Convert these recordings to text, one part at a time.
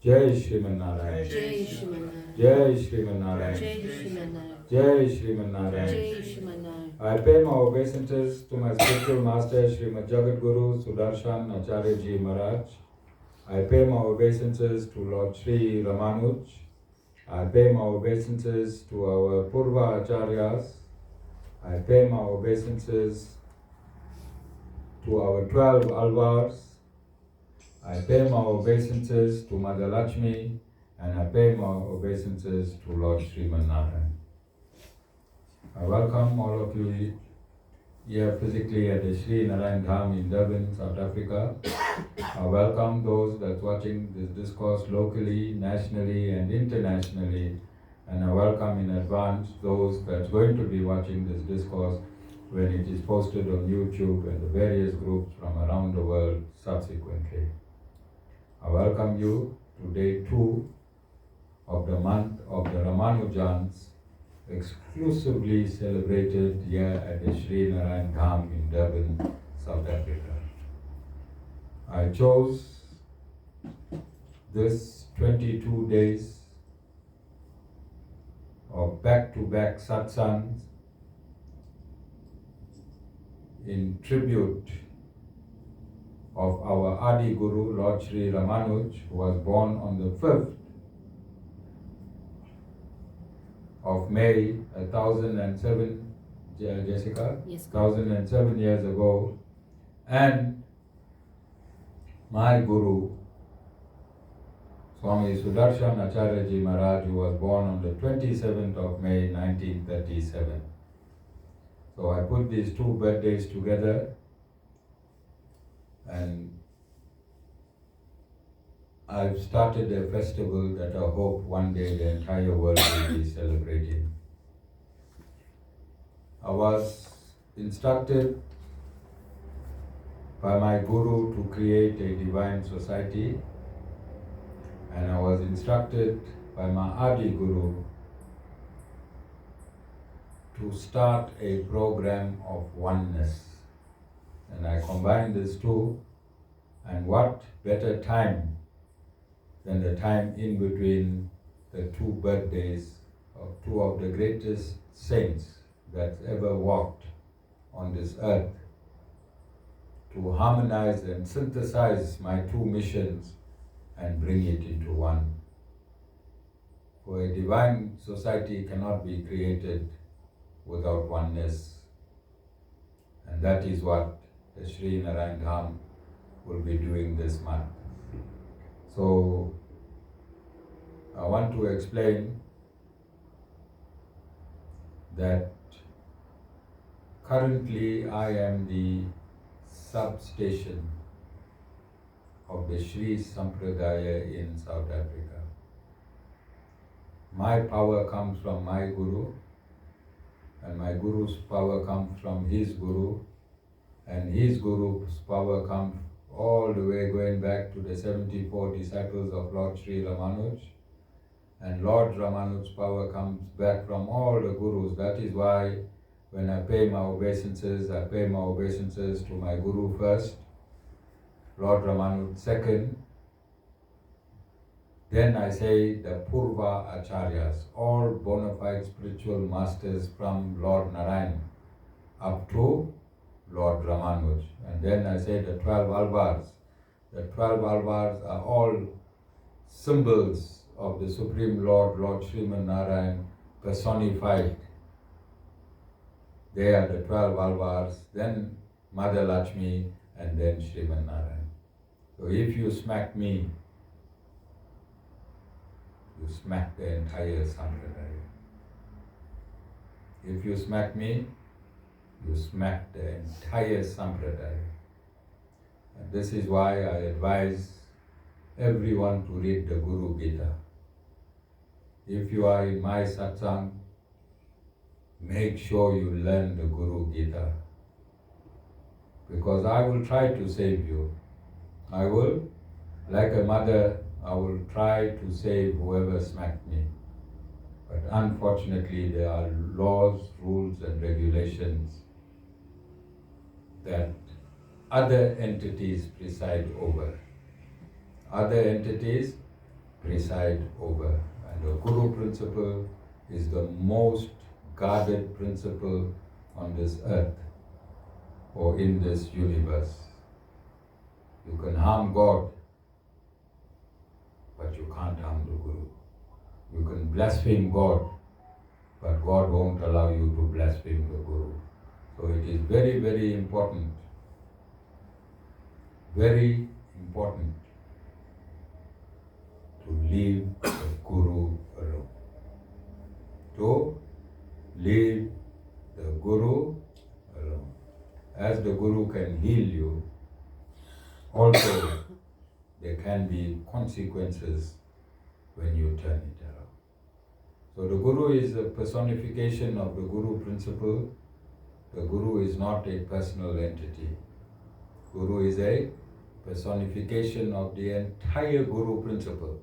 Jai Shriman Narayan. Jai Shriman Narayan. Jai Shriman Narayan. Jai Shriman Narayan. Jai Shriman Narayan. Jai Shriman Narayan. I pay my obeisances to my spiritual master Srimad Jagat Guru Sudarshan Acharya Ji Maharaj. I pay my obeisances to Lord Sri Ramanuj. I pay my obeisances to our Purva Acharyas. I pay my obeisances to our 12 Alvars. I pay my obeisances to Mother Lakshmi, and I pay my obeisances to Lord Sriman Narayan. I welcome all of you here physically at the Sri Narayan Dham in Durban, South Africa. I welcome those that's watching this discourse locally, nationally, and internationally. And I welcome in advance those that's going to be watching this discourse when it is posted on YouTube and the various groups from around the world subsequently. I welcome you to day 2 of the month of the Ramanujans, exclusively celebrated here at the Sri Narayan Dham in Durban, South Africa. I chose this 22 days of back-to-back satsangs in tribute of our Adi Guru, Lord Sri Ramanuj, who was born on the 5th of May 1007, Jessica? Yes. 1007 years ago, and my Guru, Swami Sudarshan Acharya Ji Maharaj, who was born on the 27th of May 1937. So I put these two birthdays together, and I've started a festival that I hope one day the entire world will be celebrating. I was instructed by my Guru to create a divine society, and I was instructed by my Adi Guru to start a program of oneness. And I combined these two, and what better time than the time in between the two birthdays of two of the greatest saints that ever walked on this earth, to harmonize and synthesize my two missions and bring it into one. For a divine society cannot be created without oneness, and that is what the Sri Narayan Dham will be doing this month. So I want to explain that currently I am the substation of the Sri Sampradaya in South Africa. My power comes from my Guru, and my Guru's power comes from his Guru, and his Guru's power comes all the way going back to the 74 disciples of Lord Sri Ramanuj, and Lord Ramanuj's power comes back from all the Gurus. That is why when I pay my obeisances, I pay my obeisances to my Guru first, Lord Ramanuj second, then I say the Purva Acharyas, all bona fide spiritual masters from Lord Narayan up to Lord Ramanuj. And then I say the 12 Alvars. The 12 Alvars are all symbols of the Supreme Lord, Lord Sriman Narayan, personified. They are the 12 Alvars, then Mother Lakshmi, and then Sriman Narayan. So if you smack me, you smack the entire Sampradaya. If you smack me, you smack the entire Sampradaya. And this is why I advise everyone to read the Guru Gita. If you are in my satsang, make sure you learn the Guru Gita. Because I will try to save you. I will, like a mother, I will try to save whoever smacked me. But unfortunately, there are laws, rules, and regulations that other entities preside over. Other entities preside over. And the Guru principle is the most guarded principle on this earth or in this universe. You can harm God, but you can't harm the Guru. You can blaspheme God, but God won't allow you to blaspheme the Guru. So it is very, very important, very important to leave the Guru alone. To leave the Guru alone. As the Guru can heal you, also there can be consequences when you turn it around. So the Guru is a personification of the Guru principle. The Guru is not a personal entity. Guru is a personification of the entire Guru principle.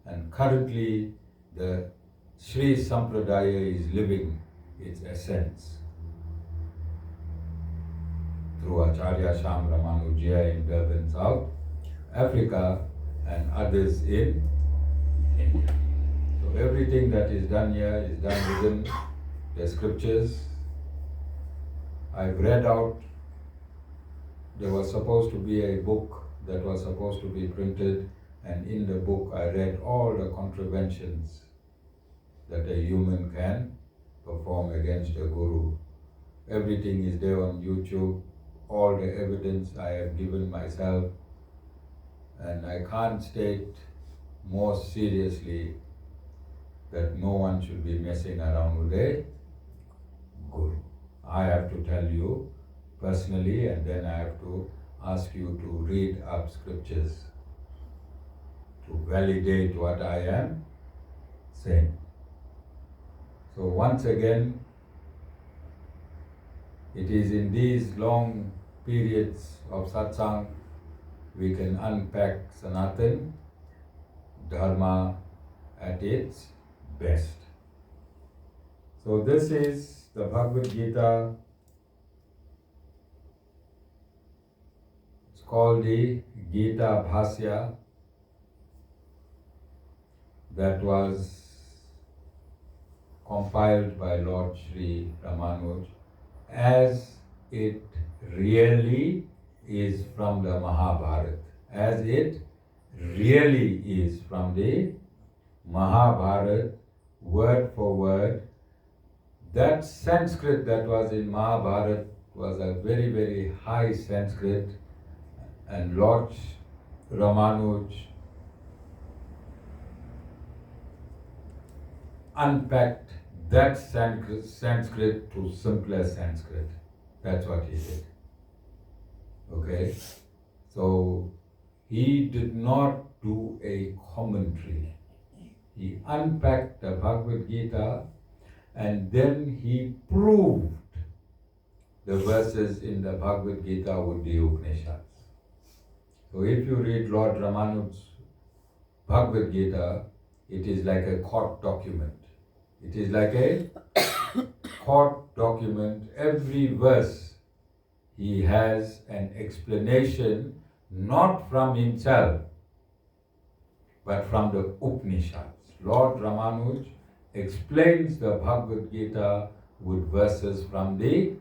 And currently the Sri Sampradaya is living its essence through Acharya Sham Ramanujans in Durban, South Africa, and others in India. So everything that is done here is done within the scriptures. I've read out, there was supposed to be a book that was supposed to be printed, and in the book I read all the contraventions that a human can perform against a Guru. Everything is there on YouTube, all the evidence I have given myself, and I can't state more seriously that no one should be messing around with a Guru. I have to tell you personally, and then I have to ask you to read up scriptures to validate what I am saying. So once again, it is in these long periods of satsang we can unpack Sanatan Dharma at its best. So this is the Bhagavad Gita. It's called the Gita Bhasya, that was compiled by Lord Sri Ramanuj as it really is from the Mahabharata, as it really is from the Mahabharata, word for word. That Sanskrit that was in Mahabharata was a very, very high Sanskrit, and Lord Ramanuj unpacked that Sanskrit to simpler Sanskrit. That's what he did. Okay? So he did not do a commentary. He unpacked the Bhagavad Gita and then he proved the verses in the Bhagavad Gita with the Upanishads. So if you read Lord Ramanuj's Bhagavad Gita, it is like a court document. It is like a court document. Every verse he has an explanation, not from himself, but from the Upanishads. Lord Ramanuj explains the Bhagavad Gita with verses from the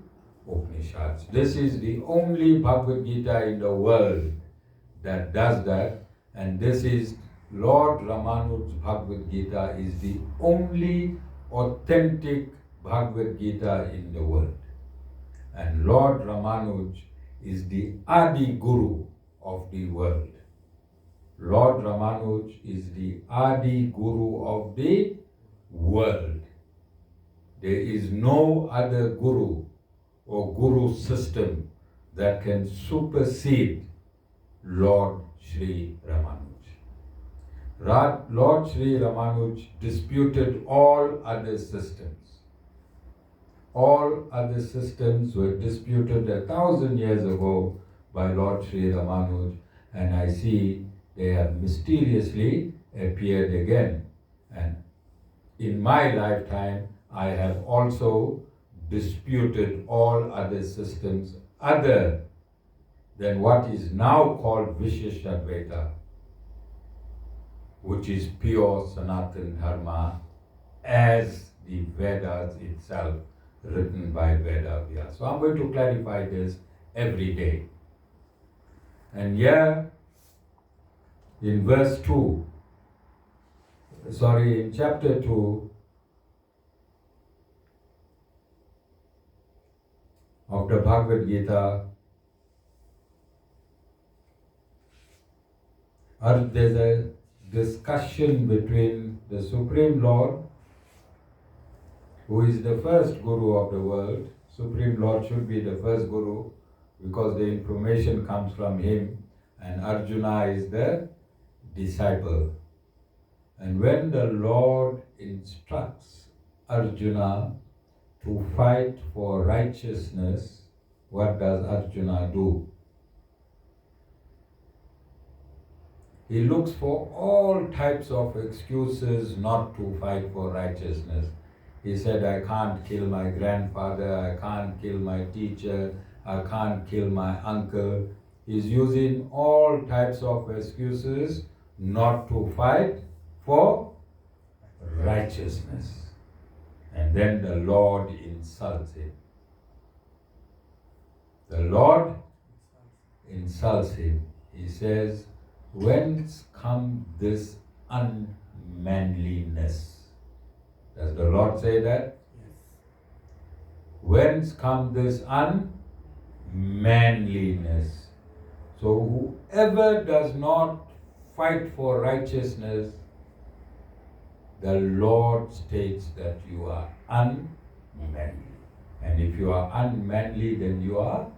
Upanishads. This is the only Bhagavad Gita in the world that does that, and this is Lord Ramanuj's Bhagavad Gita is the only authentic Bhagavad Gita in the world. And Lord Ramanuj is the Adi Guru of the world. Lord Ramanuj is the Adi Guru of the world. There is no other Guru or Guru system that can supersede Lord Sri Ramanuj. Lord Sri Ramanuj disputed all other systems. All other systems were disputed 1,000 years ago by Lord Sri Ramanuj, and I see they have mysteriously appeared again. And in my lifetime, I have also disputed all other systems other than what is now called Vishesha Advaita, which is pure Sanatana Dharma, as the Vedas itself, written by Veda Vyasa. So I'm going to clarify this every day. And here, in verse 2, in chapter 2 of the Bhagavad Gita, there's a discussion between the Supreme Lord, who is the first Guru of the world. Supreme Lord should be the first Guru because the information comes from him, and Arjuna is the disciple. And when the Lord instructs Arjuna to fight for righteousness, what does Arjuna do? He looks for all types of excuses not to fight for righteousness. He said, I can't kill my grandfather, I can't kill my teacher, I can't kill my uncle. He's using all types of excuses not to fight for righteousness. And then the Lord insults him. The Lord insults him. He says, whence come this unmanliness? Does the Lord say that? Yes. Whence come this unmanliness? So whoever does not fight for righteousness, the Lord states that you are unmanly. And if you are unmanly, then you are?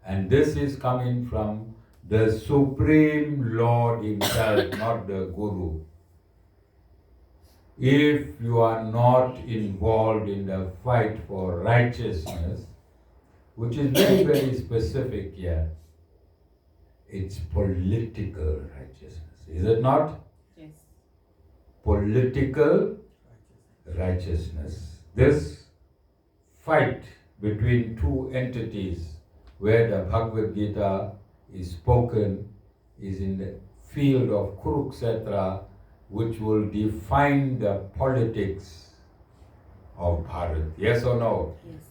And this is coming from the Supreme Lord himself, not the Guru. If you are not involved in the fight for righteousness, which is very, very specific here, it's political righteousness. Is it not? Yes. Political righteousness. This fight between two entities where the Bhagavad Gita is spoken is in the field of Kurukshetra, which will define the politics of Bharat. Yes or no? Yes.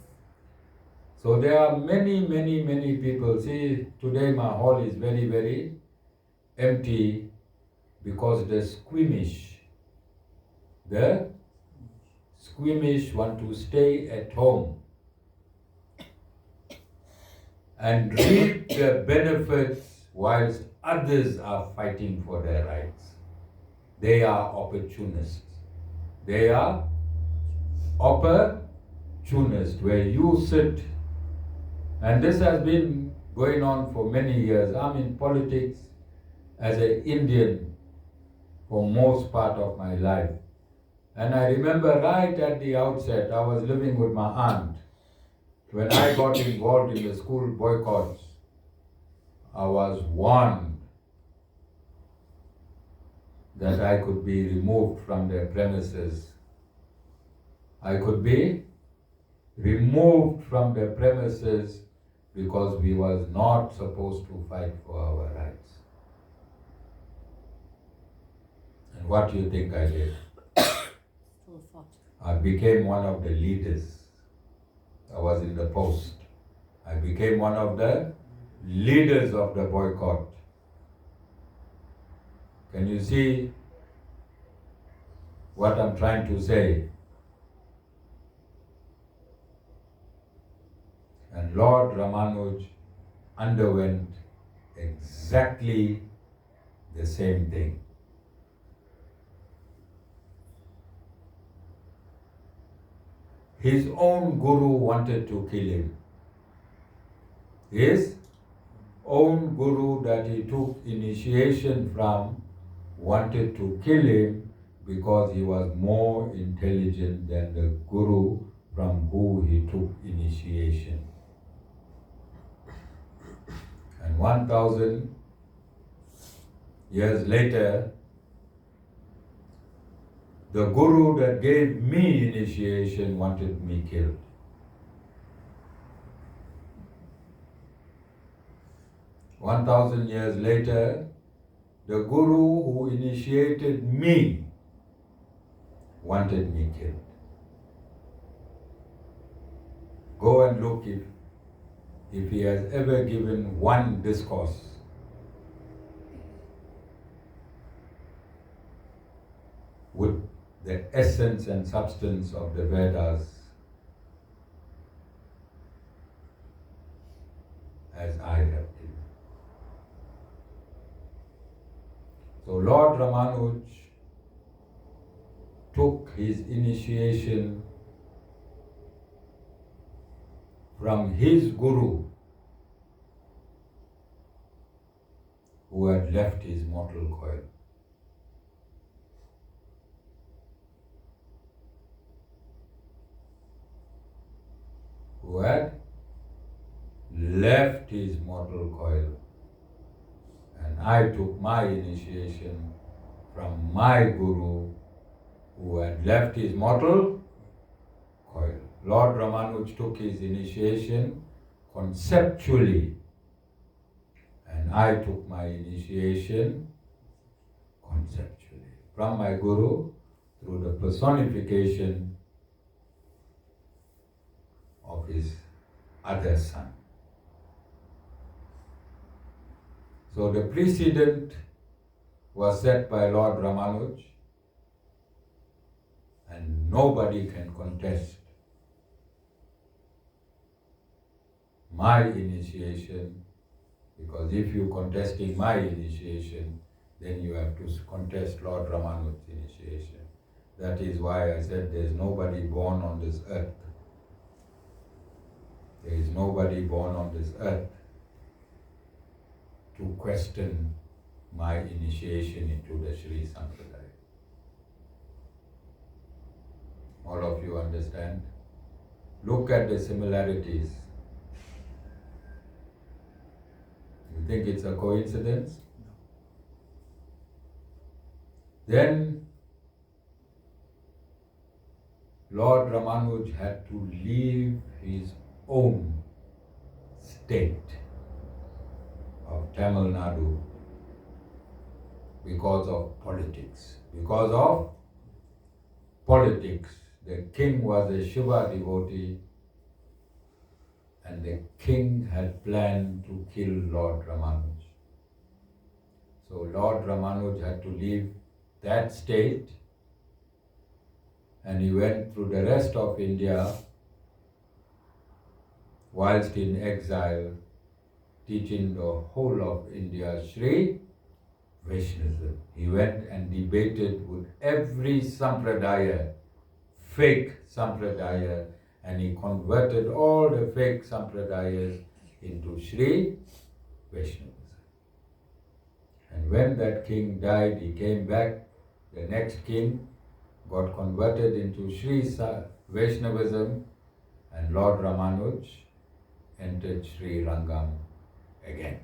So there are many, many, many people. See, today my hall is very, very empty because the squeamish want to stay at home and reap the benefits whilst others are fighting for their rights. They are opportunists. They are opportunists, where you sit, and this has been going on for many years. I'm in politics as an Indian for most part of my life. And I remember right at the outset, I was living with my aunt. When I got involved in the school boycotts, I was warned that I could be removed from their premises. I could be removed from the premises because we was not supposed to fight for our rights. And what do you think I did? Full thought. I became one of the leaders. I was in the post. I became one of the leaders of the boycott. Can you see what I'm trying to say? And Lord Ramanuj underwent exactly the same thing. His own guru wanted to kill him. His own guru that he took initiation from wanted to kill him because he was more intelligent than the guru from who he took initiation. And 1,000 years later, the guru that gave me initiation wanted me killed. 1,000 years later, the guru who initiated me wanted me killed. Go and look if he has ever given one discourse with the essence and substance of the Vedas as I have given. So Lord Ramanuj took his initiation from his guru who had left his mortal coil. Who had left his mortal coil. And I took my initiation from my guru who had left his mortal coil. Lord Ramanuj took his initiation conceptually, and I took my initiation conceptually from my guru through the personification of his other son. So the precedent was set by Lord Ramanuj, and nobody can contest my initiation, because if you contesting my initiation, then you have to contest Lord Ramanuj's initiation. That is why I said there is nobody born on this earth. There is nobody born on this earth to question my initiation into the Sri Sampradaya. All of you understand? Look at the similarities. You think it's a coincidence? No. Then Lord Ramanuj had to leave his own state of Tamil Nadu because of politics. Because of politics. The king was a Shiva devotee, and the king had planned to kill Lord Ramanuj. So Lord Ramanuj had to leave that state, and he went through the rest of India whilst in exile, teaching the whole of India Sri Vaishnavism. He went and debated with every sampradaya, fake sampradaya, and he converted all the fake sampradayas into Sri Vaishnavism. And when that king died, he came back. The next king got converted into Sri Vaishnavism, and Lord Ramanuj entered Sri Rangam again.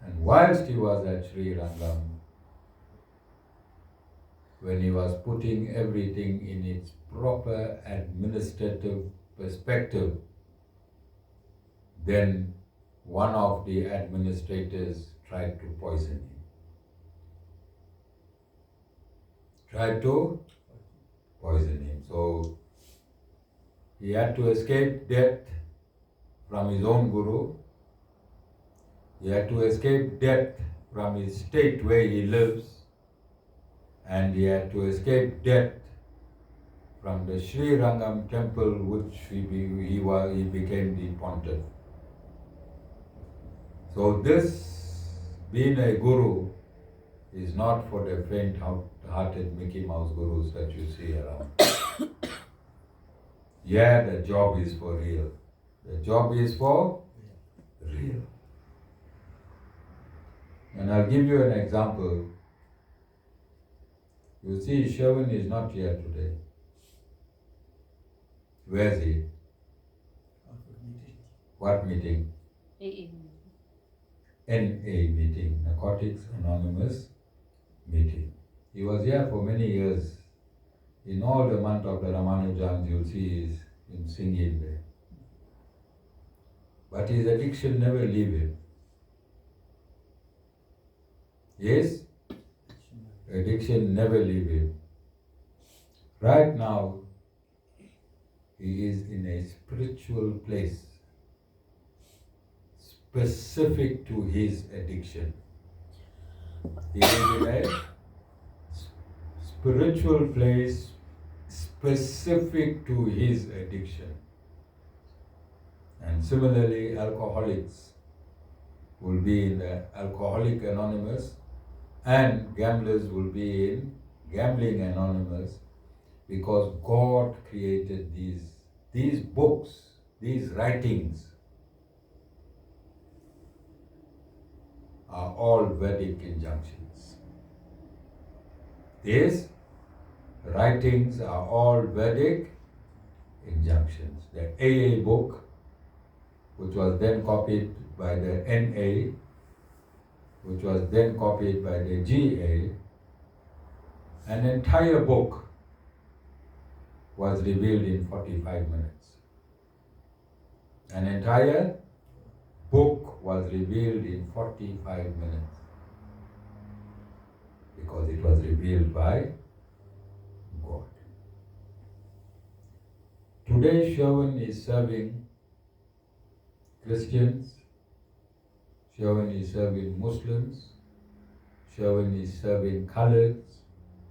And whilst he was at Sri Rangam, when he was putting everything in its proper administrative perspective, then one of the administrators tried to poison him. Tried to poison him. So he had to escape death from his own guru. He had to escape death from his state where he lives. And he had to escape death from the Sri Rangam temple, which he became the pontiff. So this, being a guru, is not for the faint-hearted Mickey Mouse gurus that you see around. Yeah, the job is for real. The job is for real. And I'll give you an example. You see, Sherwin is not here today. Where is he? What meeting? AA. NA meeting, Narcotics Anonymous meeting. He was here for many years. In all the month of the Ramanujans, you'll see he's been singing there. But his addiction never leave him. His addiction never leave him. Right now, he is in a spiritual place specific to his addiction. He is in a spiritual place specific to his addiction. And similarly, alcoholics will be in the Alcoholic Anonymous, and gamblers will be in Gambling Anonymous, because God created these books, these writings are all Vedic injunctions. These writings are all Vedic injunctions. The AA book, which was then copied by the NA, which was then copied by the GA, an entire book was revealed in 45 minutes. An entire book was revealed in 45 minutes because it was revealed by God. Today, Sherwin is serving Christians, Sherwin is serving Muslims, Sherwin is serving coloreds,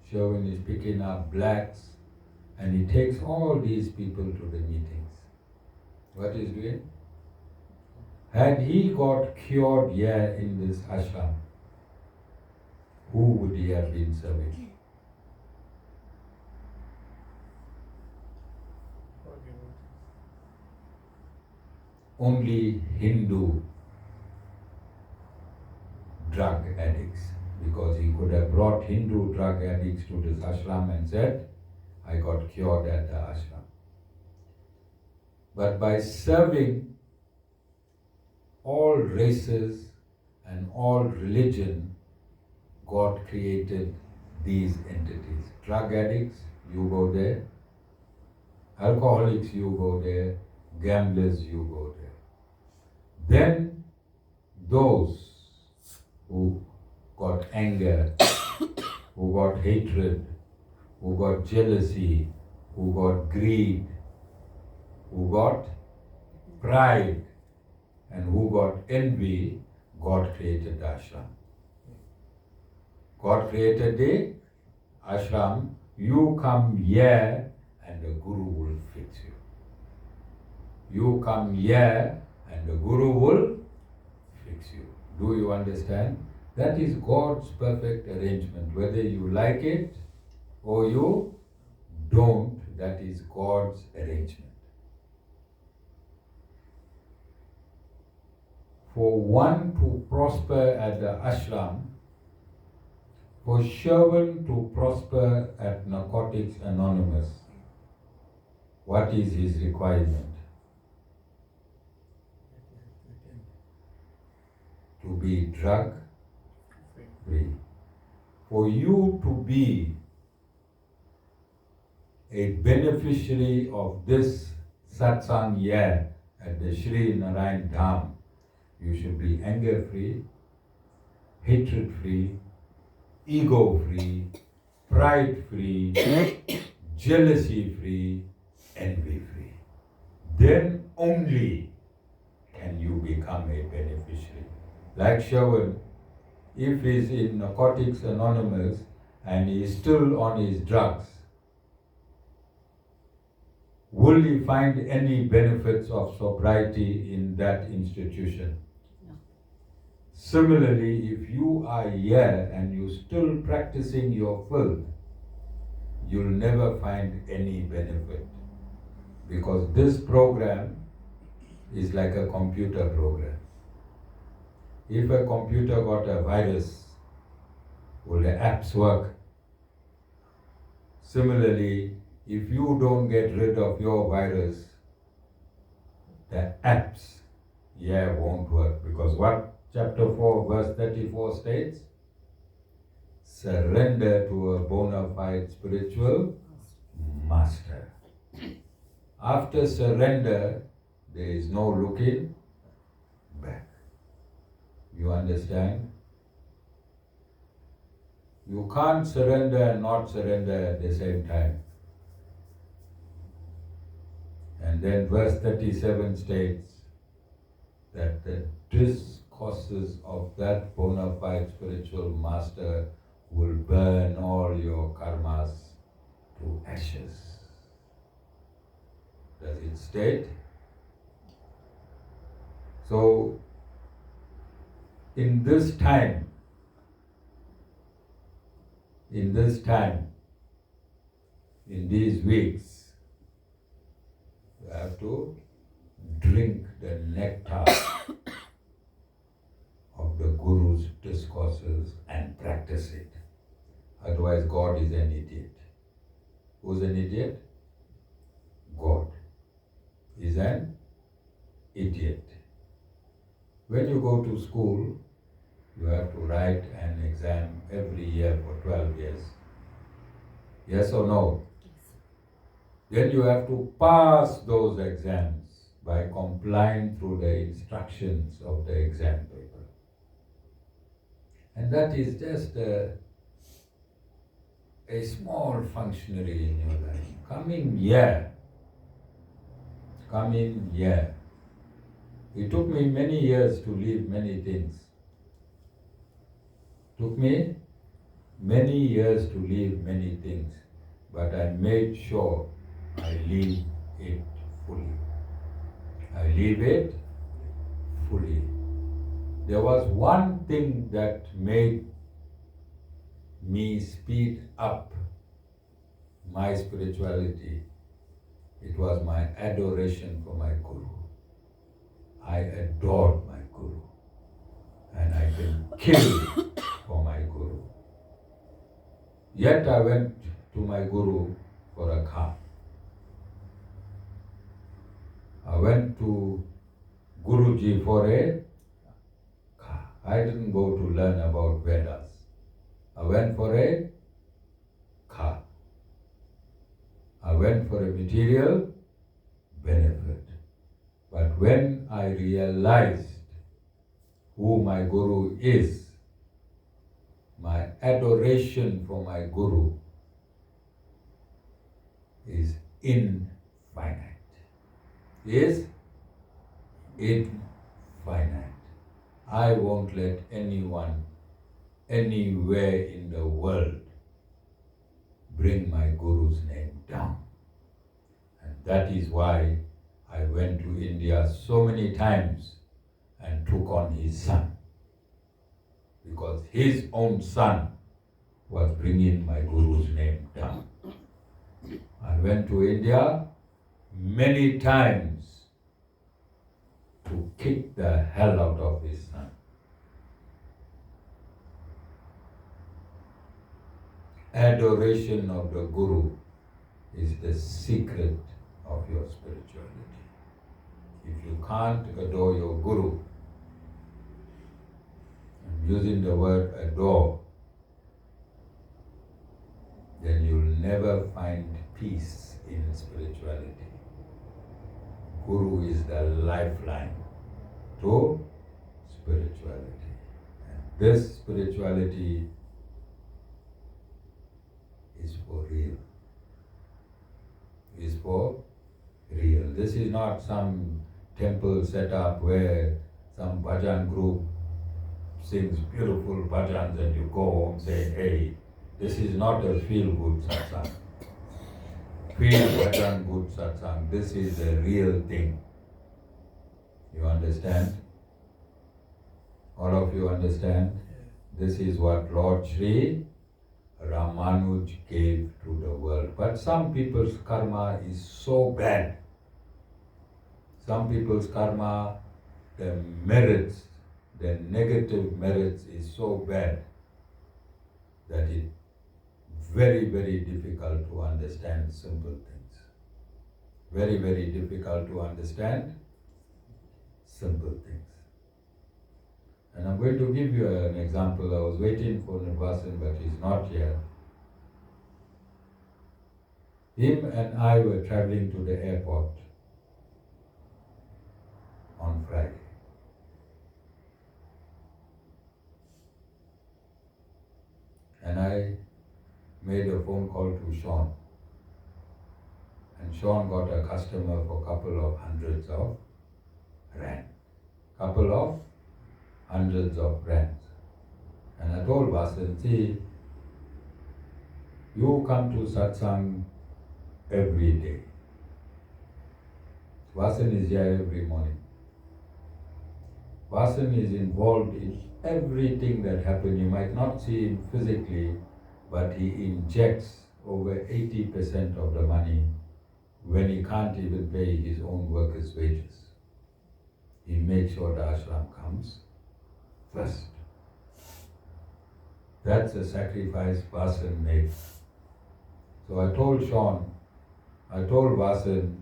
Sherwin is picking up blacks, and he takes all these people to the meetings. What is doing? Had he got cured here in this ashram, who would he have been serving? Only Hindu drug addicts, because he could have brought Hindu drug addicts to this ashram and said, I got cured at the ashram. But by serving all races and all religion, God created these entities. Drug addicts, you go there. Alcoholics, you go there. Gamblers, you go there. Then those who got anger, who got hatred, who got jealousy, who got greed, who got pride, and who got envy, God created the ashram. God created the ashram. You come here and the Guru will fix you. You come here and the Guru will fix you. Do you understand? That is God's perfect arrangement. Whether you like it or you don't, that is God's arrangement. For one to prosper at the ashram, for Sherwin to prosper at Narcotics Anonymous, what is his requirement? To be drug free. For you to be a beneficiary of this satsang here at the Sri Narayan Dham, you should be anger free, hatred free, ego free, pride free, jealousy free, envy free. Then only can you become a beneficiary. Like Sherwin, if he's in Narcotics Anonymous and he's still on his drugs, will he find any benefits of sobriety in that institution? No. Similarly, if you are here and you're still practicing your filth, you'll never find any benefit. Because this program is like a computer program. If a computer got a virus, will the apps work? Similarly, if you don't get rid of your virus, the apps won't work. Because what chapter 4 verse 34 states? Surrender to a bona fide spiritual master. After surrender, there is no looking back. You understand? You can't surrender and not surrender at the same time. And then verse 37 states that the discourses of that bona fide spiritual master will burn all your karmas to ashes. Does it state? So, in this time, in these weeks, you have to drink the nectar of the Guru's discourses and practice it. Otherwise, God is an idiot. Who's an idiot? God is an idiot. When you go to school, you have to write an exam every year for 12 years. Yes or no? Yes. Then you have to pass those exams by complying through the instructions of the exam paper. And that is just a small functionary in your life. Coming here. It took me many years to leave many things. Took me many years to leave many things, but I made sure I leave it fully. I leave it fully. There was one thing that made me speed up my spirituality. It was my adoration for my Guru. I adored my Guru, and I can kill for my Guru. Yet I went to my Guru for a car. I went to Guruji for a car. I didn't go to learn about Vedas. I went for a car. I went for a material benefit. But when I realized who my Guru is, my adoration for my Guru is infinite. Is infinite. I won't let anyone, anywhere in the world, bring my Guru's name down. And that is why I went to India so many times and took on his son. Because his own son was bringing my Guru's name down. I went to India many times to kick the hell out of his son. Adoration of the Guru is the secret of your spirituality. If you can't adore your Guru, I'm using the word adore, then you'll never find peace in spirituality. Guru is the lifeline to spirituality. And this spirituality is for real. Is for real. This is not some temple set up where some bhajan group sings beautiful bhajans and you go home saying, hey, this is not a feel-good satsang. Feel bhajan good satsang. This is the real thing. You understand? All of you understand? This is what Lord Sri Ramanuj gave to the world. But some people's karma is so bad. Some people's karma, the merits, the negative merits is so bad that it's very, very difficult to understand simple things. Very, very difficult to understand simple things. And I'm going to give you an example. I was waiting for Nivasan, but he's not here. Him and I were traveling to the airport on Friday. And I I made a phone call to Sean. And Sean got a customer for a couple of hundreds of rand. Couple of hundreds of rands. And I told Vasan, see, you come to satsang every day. Vasan is here every morning. Vasan is involved in everything that happens. You might not see him physically, but he injects over 80% of the money when he can't even pay his own workers' wages. He makes sure the ashram comes first. That's the sacrifice Vasan made. So I told Vasan,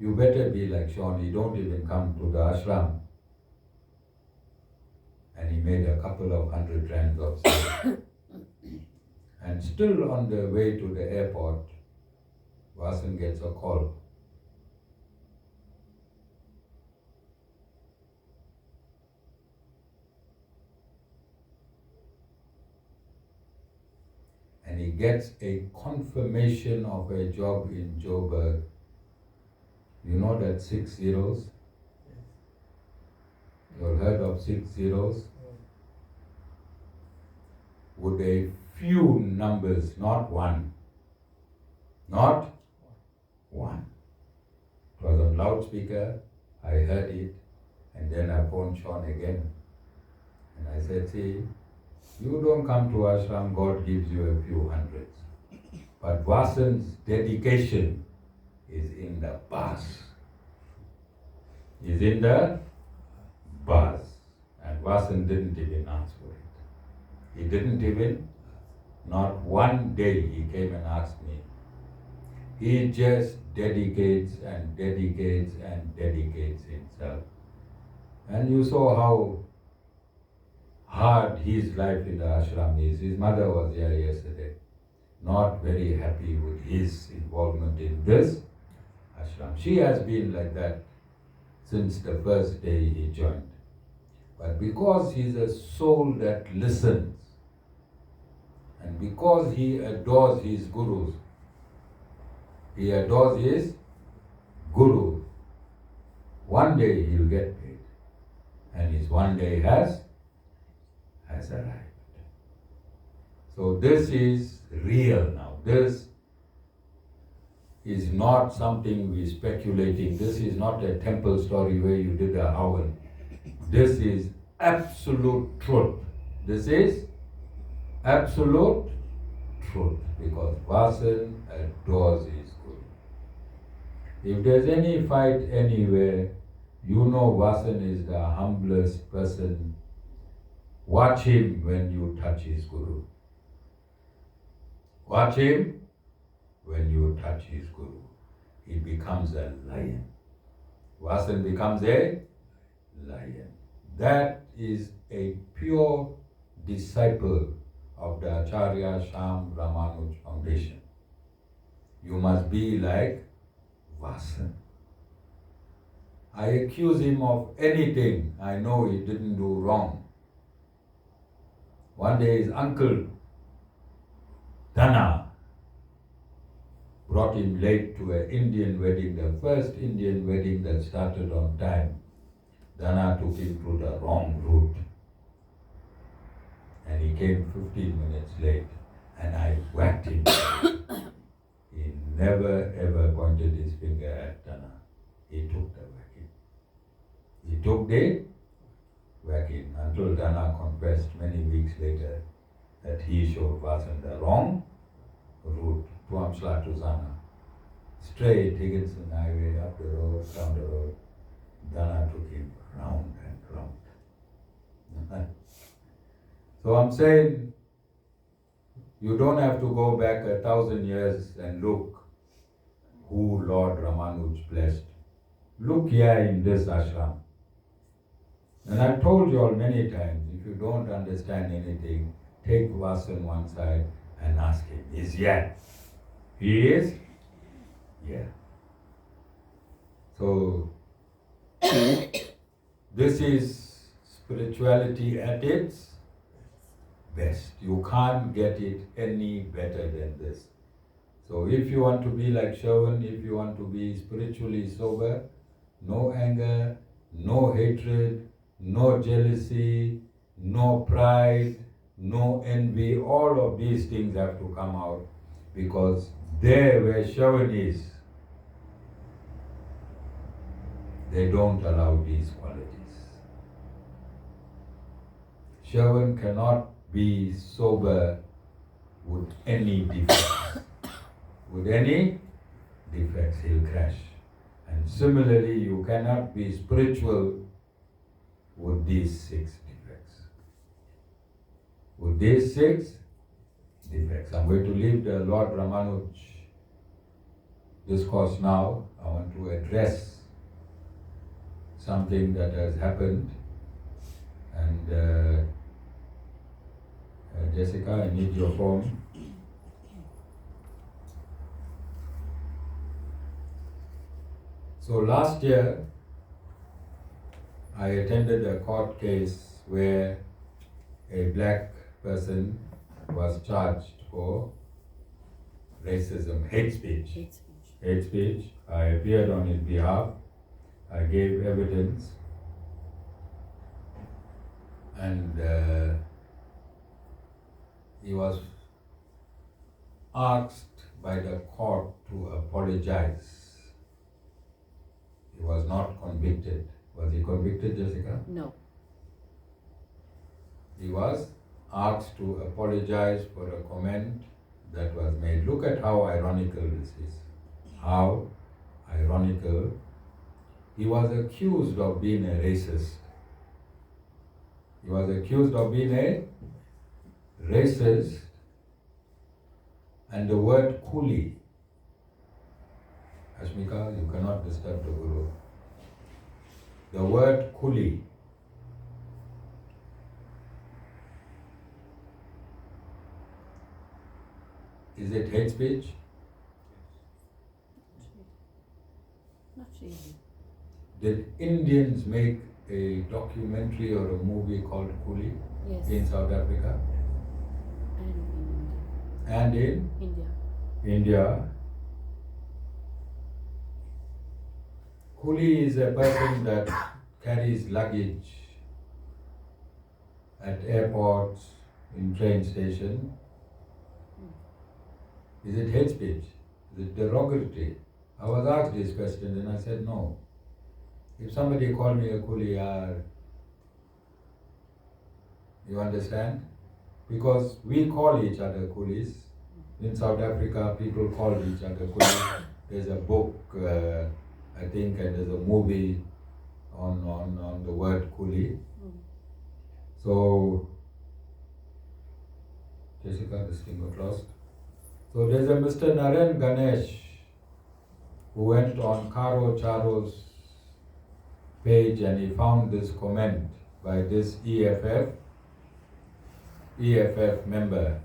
you better be like Sean, he don't even come to the ashram. And he made a couple of 100 rands of sale. And still on the way to the airport, Vasan gets a call. And he gets a confirmation of a job in Joburg. You know that 6 zeros? You've heard of 6 zeros? With a few numbers, not one. Not one. It was on loudspeaker, I heard it, and then I phoned Sean again. And I said, see, you don't come to ashram, God gives you a few hundreds. But Vasan's dedication is in the bars. Is in the bars. And Vasan didn't even ask for it. He didn't even, not one day he came and asked me. He just dedicates and dedicates and dedicates himself. And you saw how hard his life in the ashram is. His mother was here yesterday, not very happy with his involvement in this ashram. She has been like that since the first day he joined. But because he's a soul that listens, and because he adores his gurus, one day he'll get paid. And his one day has arrived. So this is real now. This is not something we're speculating. This is not a temple story where you did a havan. This is absolute truth. This is absolute truth, because Vasan adores his guru. If there's any fight anywhere, you know Vasan is the humblest person. Watch him when you touch his guru. Watch him when you touch his guru. He becomes a lion. Vasan becomes a lion. That is a pure disciple of the Acharya Sham Ramanuj Foundation. You must be like Vasan. I accuse him of anything I know he didn't do wrong. One day his uncle, Dana, brought him late to an Indian wedding, the first Indian wedding that started on time. Dana took him through the wrong route. And he came 15 minutes late, and I whacked him. He never ever pointed his finger at Dana. He took the whacking. He took the whacking until Dana confessed many weeks later that he showed Vasan the wrong route, Tuamsla to Zana. Straight Higginson Highway, up the road, down the road. Dana took him round and round. So I'm saying, you don't have to go back 1,000 years and look who Lord Ramanuj blessed. Look here in this ashram. And I've told you all many times, if you don't understand anything, take Vasan one side and ask him. He's here. He is here. So, this is spirituality at its best. You can't get it any better than this. So if you want to be like Sherwin, if you want to be spiritually sober, no anger, no hatred, no jealousy, no pride, no envy, all of these things have to come out, because there where Sherwin is, they don't allow these qualities. Sherwin cannot be sober with any defects. With any defects, he'll crash. And similarly, you cannot be spiritual with these 6 defects. With these 6 defects. I'm going to leave the Lord Ramanuj discourse now. I want to address something that has happened. And Jessica, I need your phone. So last year, I attended a court case where a black person was charged for racism, hate speech. Hate speech. Hate speech. I appeared on his behalf. I gave evidence. And he was asked by the court to apologize. He was not convicted. Was he convicted, Jessica? No. He was asked to apologize for a comment that was made. Look at how ironical this is. How ironical. He was accused of being a racist. He was accused of being a racist, and the word coolie. Ashmika, you cannot disturb the Guru. The word coolie. Is it hate speech? Not really. Did Indians make a documentary or a movie called Coolie Yes. in South Africa And in and in India. India? Coolie is a person that carries luggage at airports, in train station. Is it hate speech? Is it derogatory? I was asked these questions and I said no. If somebody called me a coolie, you understand? Because we call each other coolies. In South Africa, people call each other coolies. There's a book, I think, and there's a movie on the word coolie. So, Jessica, this thing got lost. So there's a Mr. Naren Ganesh who went on Karo Charo's page and he found this comment by this EFF member,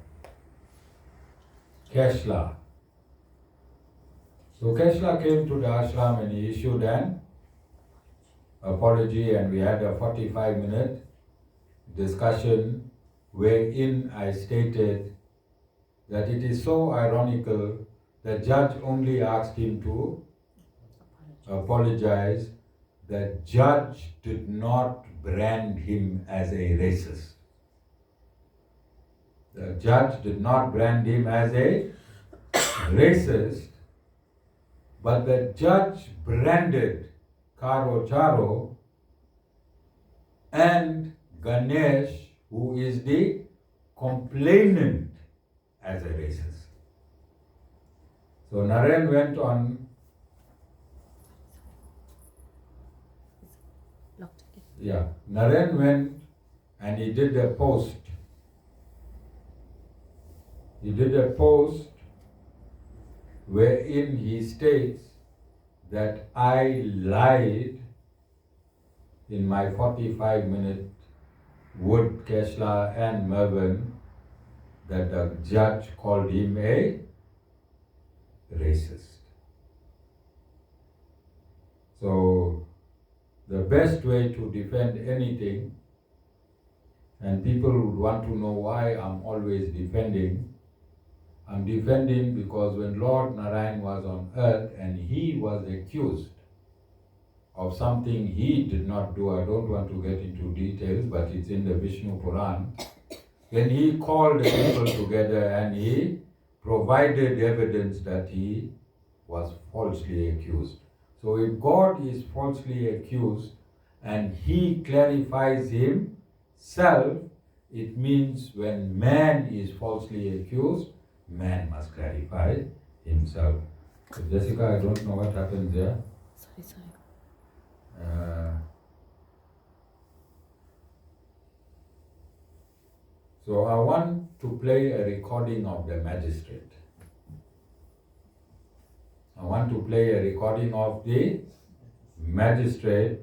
Keshla. So Keshla came to the ashram and he issued an apology, and we had a 45-minute discussion wherein I stated that it is so ironical that judge only asked him to apologize. The judge did not brand him as a racist. The judge did not brand him as a racist, but the judge branded Karo Charo and Ganesh, who is the complainant, as a racist. So Naren went on. Yeah, Naren went and he did a post. He did a post wherein he states that I lied in my 45-minute with Keshla and Mervyn that the judge called him a racist. So the best way to defend anything, And people would want to know why I'm always defending. I'm defending because when Lord Narayan was on earth and he was accused of something he did not do, I don't want to get into details, but it's in the Vishnu Puran. Then he called the people together and he provided evidence that he was falsely accused. So if God is falsely accused and he clarifies himself, it means when man is falsely accused, man must clarify himself. So Jessica, I don't know what happened there. Sorry. So I want to play a recording of the magistrate. I want to play a recording of the magistrate.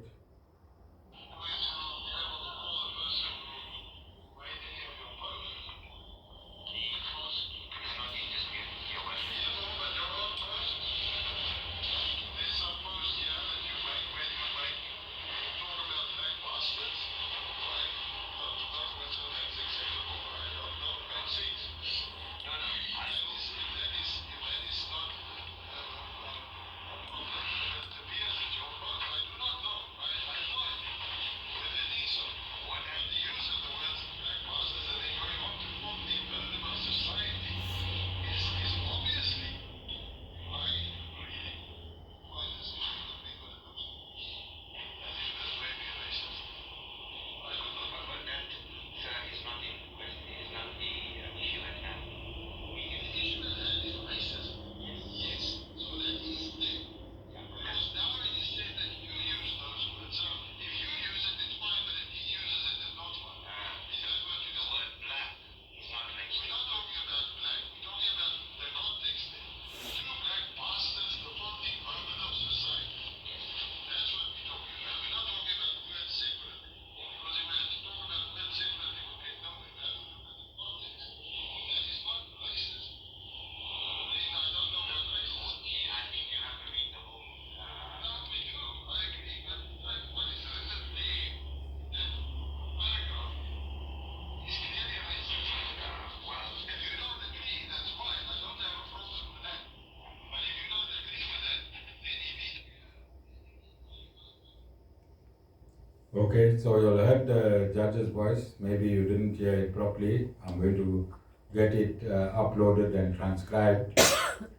Okay, so you'll heard the judge's voice. Maybe you didn't hear it properly. I'm going to get it uploaded and transcribed.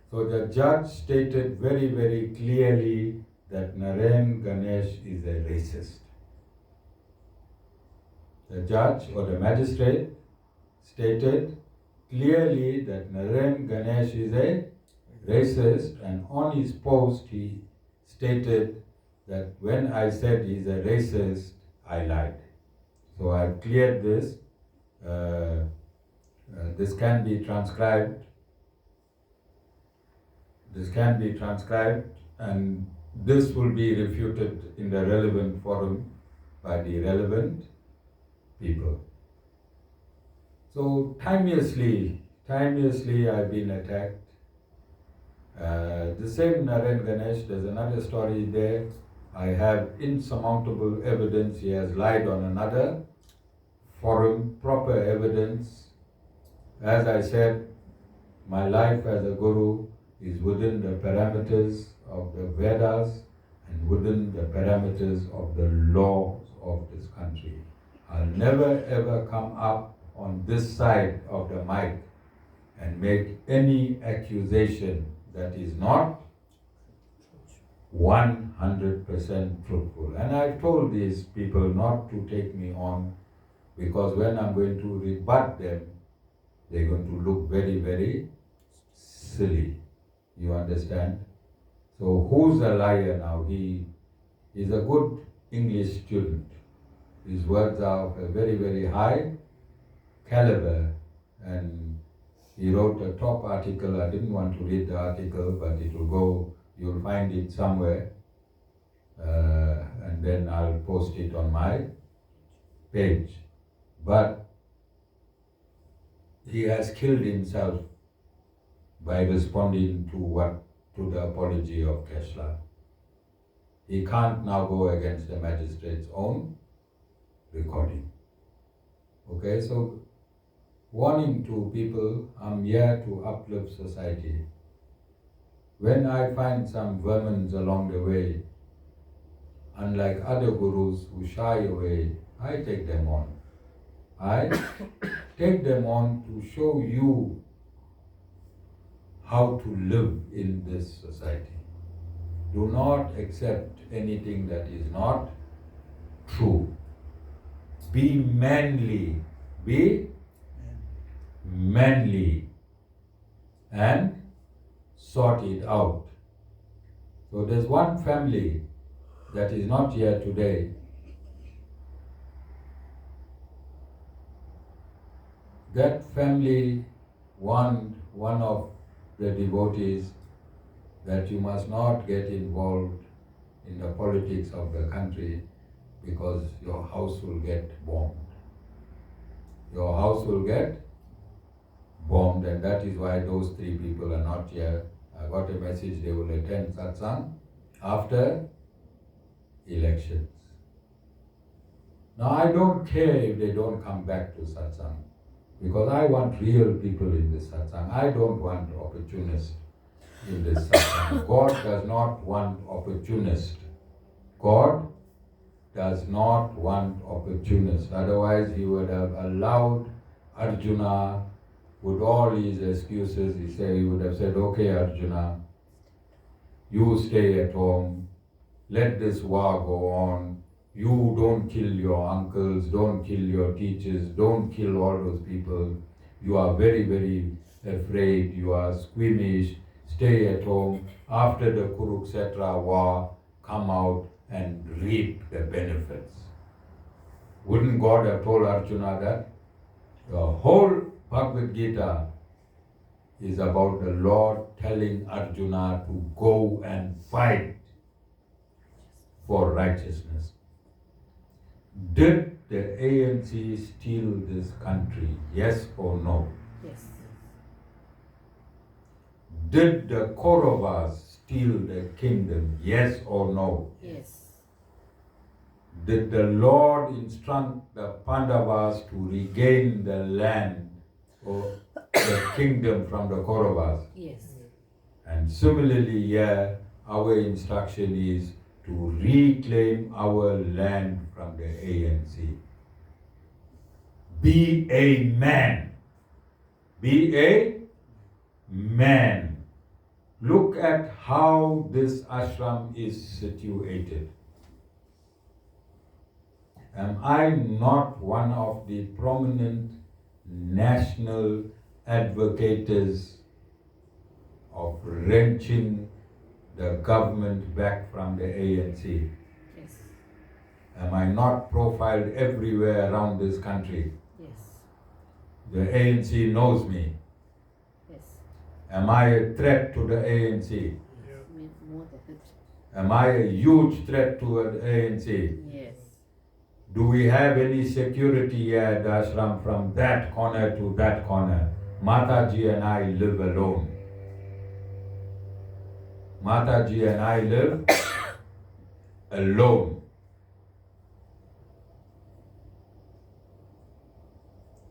So the judge stated very, very clearly that Naren Ganesh is a racist. The judge or the magistrate stated clearly that Naren Ganesh is a racist, and on his post he stated that when I said he's a racist, I lied. So I've cleared this. This can be transcribed. This can be transcribed, and this will be refuted in the relevant forum by the relevant people. So timelessly I've been attacked. The same Naren Ganesh, there's another story there. I have insurmountable evidence he has lied on another forum, proper evidence. As I said, my life as a guru is within the parameters of the Vedas and within the parameters of the laws of this country. I'll never ever come up on this side of the mic and make any accusation that is not 100% truthful. And I've told these people not to take me on, because when I'm going to rebut them, they're going to look very, very silly. You understand? So who's a liar now? He is a good English student. His words are of a very, very high caliber, and he wrote a top article. I didn't want to read the article, but it will go, you'll find it somewhere, and then I'll post it on my page. But he has killed himself by responding to the apology of Keshla. He can't now go against the magistrate's own recording. Okay, so warning to people, I'm here to uplift society. When I find some vermins along the way, unlike other gurus who shy away, I take them on. I take them on to show you how to live in this society. Do not accept anything that is not true. Be manly. Be manly. And sort it out. So there's one family that is not here today. That family warned one of the devotees that you must not get involved in the politics of the country because your house will get bombed. Your house will get bombed, and that is why those three people are not here. I got a message they will attend satsang after elections. Now I don't care if they don't come back to satsang because I want real people in this satsang. I don't want opportunists in this satsang. God does not want opportunists. God does not want opportunists. Otherwise he would have allowed Arjuna with all his excuses. He would have said, okay Arjuna, you stay at home, let this war go on. You don't kill your uncles, don't kill your teachers, don't kill all those people. You are very, very afraid, you are squeamish, stay at home. After the Kurukshetra war, come out and reap the benefits. Wouldn't God have told Arjuna that? The whole Bhagavad Gita is about the Lord telling Arjuna to go and fight for righteousness. Did the ANC steal this country? Yes or no? Yes. Did the Kauravas steal the kingdom? Yes or no? Yes. Did the Lord instruct the Pandavas to regain the land or the kingdom from the Kauravas? Yes. And similarly here, our instruction is to reclaim our land from the ANC. Be a man. Be a man. Look at how this ashram is situated. Am I not one of the prominent national advocates of wrenching the government back from the ANC? Yes. Am I not profiled everywhere around this country? Yes. The ANC knows me. Yes. Am I a threat to the ANC? More than Am I a huge threat to the ANC? yes. Do we have any security here at the ashram from that corner to that corner? Mataji and I live alone. Mataji and I live alone.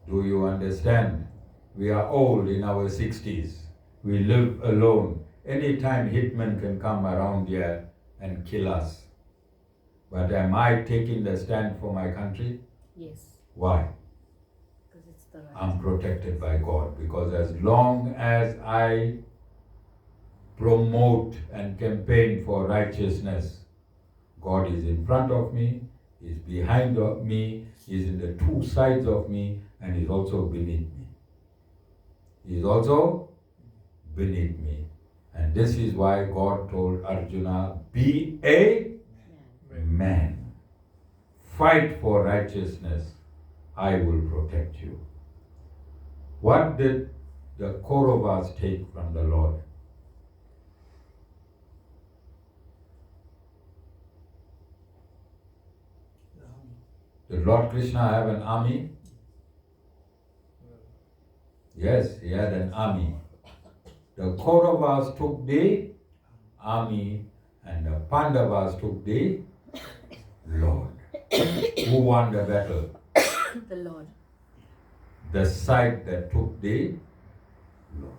Do you understand? We are old in our 60s. We live alone. Anytime hitmen can come around here and kill us. But am I taking the stand for my country? Yes. Why? Because it's the right. I'm protected by God, because as long as I promote and campaign for righteousness, God is in front of me, is behind of me, is in the two sides of me, and is also beneath me. He is also beneath me. And this is why God told Arjuna, be a man. Fight for righteousness. I will protect you. What did the Kauravas take from the Lord? Did Lord Krishna have an army? Yes, he had an army. The Kauravas took the army and the Pandavas took the Lord. Who won the battle? The Lord. the side that took the Lord.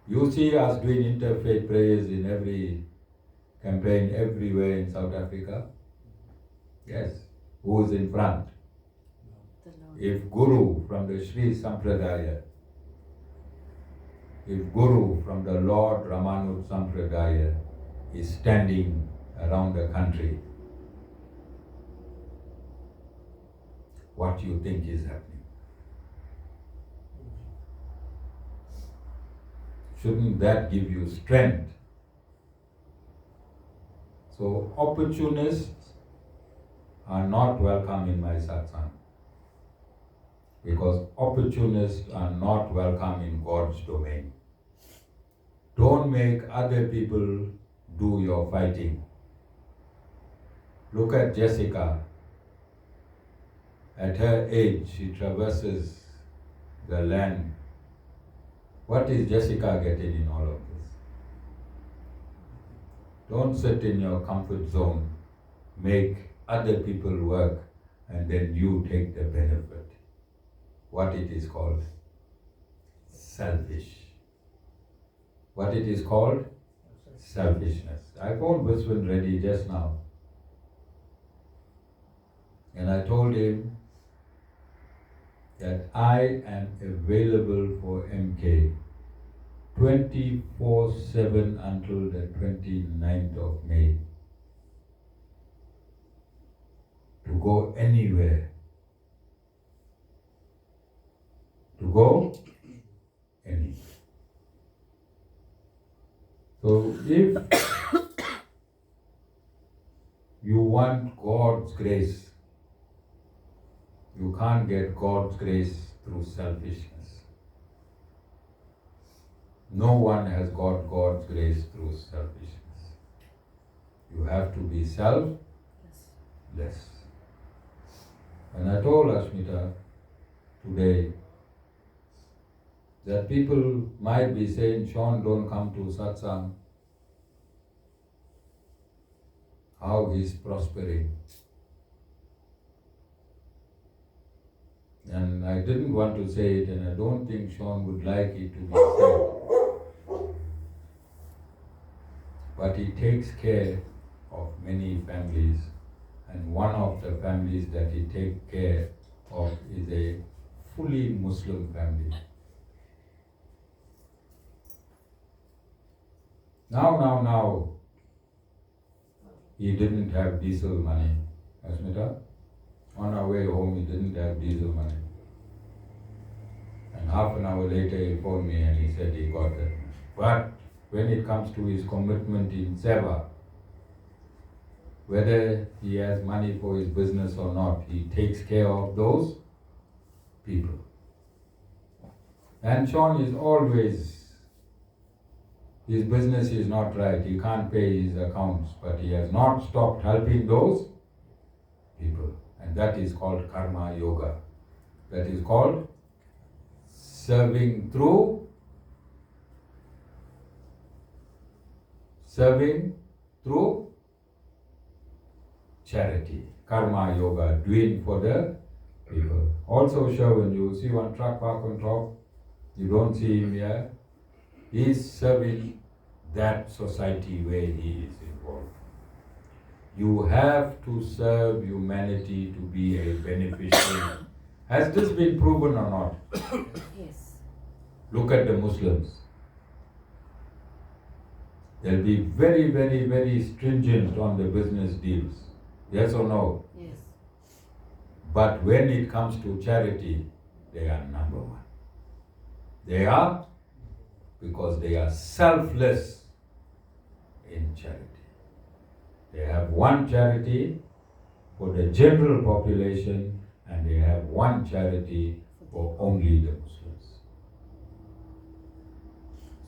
You see us doing interfaith prayers in every campaign everywhere in South Africa. Yes. Who is in front? The Lord. If Guru from the Sri Sampradaya, if Guru from the Lord Ramanujan Sampradaya is standing around the country, what do you think is happening? Shouldn't that give you strength? So opportunists are not welcome in my satsang, because opportunists are not welcome in God's domain. Don't make other people do your fighting. Look at Jessica. At her age, she traverses the land. What is Jessica getting in all of this? Don't sit in your comfort zone. Make other people work and then you take the benefit. What it is called? Selfish. What it is called? Selfishness. I phoned Viswan Reddy just now. And I told him that I am available for MK 24/7 until the 29th of May. To go anywhere. To go anywhere. So if you want God's grace, you can't get God's grace through selfishness. No one has got God's grace through selfishness. You have to be selfless. And I told Ashmita today that people might be saying, Sean, don't come to satsang. How he's prospering. And I didn't want to say it, and I don't think Sean would like it to be said. But he takes care of many families, and one of the families that he takes care of is a fully Muslim family. Now, he didn't have diesel money. Asmita? On our way home, he didn't have diesel money. And half an hour later, he phoned me and he said he got it. But when it comes to his commitment in Seva, whether he has money for his business or not, he takes care of those people. And Sean is always, his business is not right, he can't pay his accounts, but he has not stopped helping those people. And that is called karma yoga. That is called serving through charity. Karma yoga, doing for the people. Also show when you see one truck park on top, you don't see him here. He is serving that society where he is involved. You have to serve humanity to be a beneficiary. Has this been proven or not? Yes. Look at the Muslims. They'll be very, very, very stringent on the business deals. Yes or no? Yes. But when it comes to charity, they are number one. They are because they are selfless in charity. They have one charity for the general population and they have one charity for only the Muslims.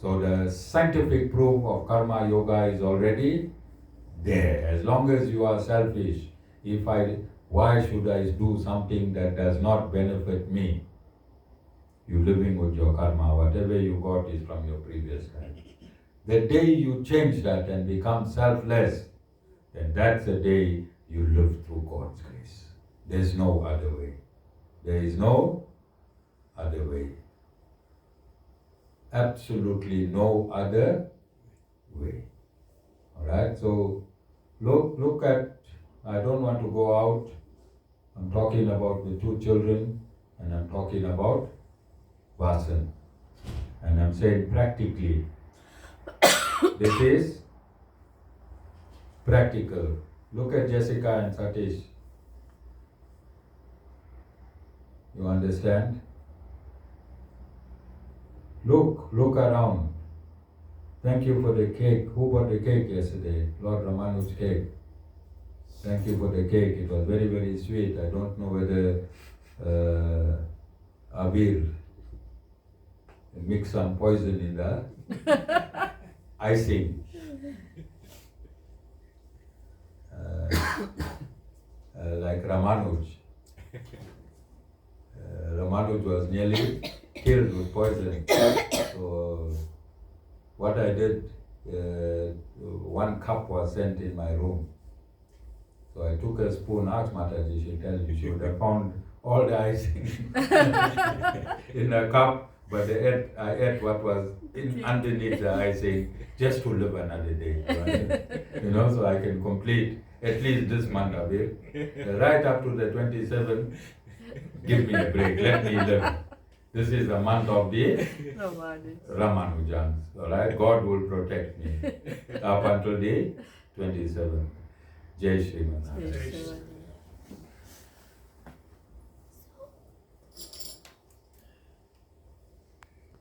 So the scientific proof of karma yoga is already there. As long as you are selfish, why should I do something that does not benefit me? You're living with your karma. Whatever you got is from your previous life. The day you change that and become selfless, then that's the day you live through God's grace. There's no other way. There is no other way. Absolutely no other way. Alright, so look at, I don't want to go out. I'm talking about the two children and I'm talking about Vasan. And I'm saying practically, this is practical. Look at Jessica and Satish. You understand? Look around. Thank you for the cake. Who bought the cake yesterday? Lord Ramanujan's cake. Thank you for the cake. It was very, very sweet. I don't know whether Abir mixed some poison in the icing. Like Ramanuj. Ramanuj was nearly killed with poison. So what I did, 1 cup was sent in my room. So I took a spoon, asked Mataji, she tells you, she would have found all the icing in a cup, but I ate what was underneath the icing just to live another day. You know, so I can complete at least this month of it. Right up to the 27th, give me a break, let me live. This is the month of the Ramanujans. Alright, God will protect me up until the 27th. Jai Shri Manara.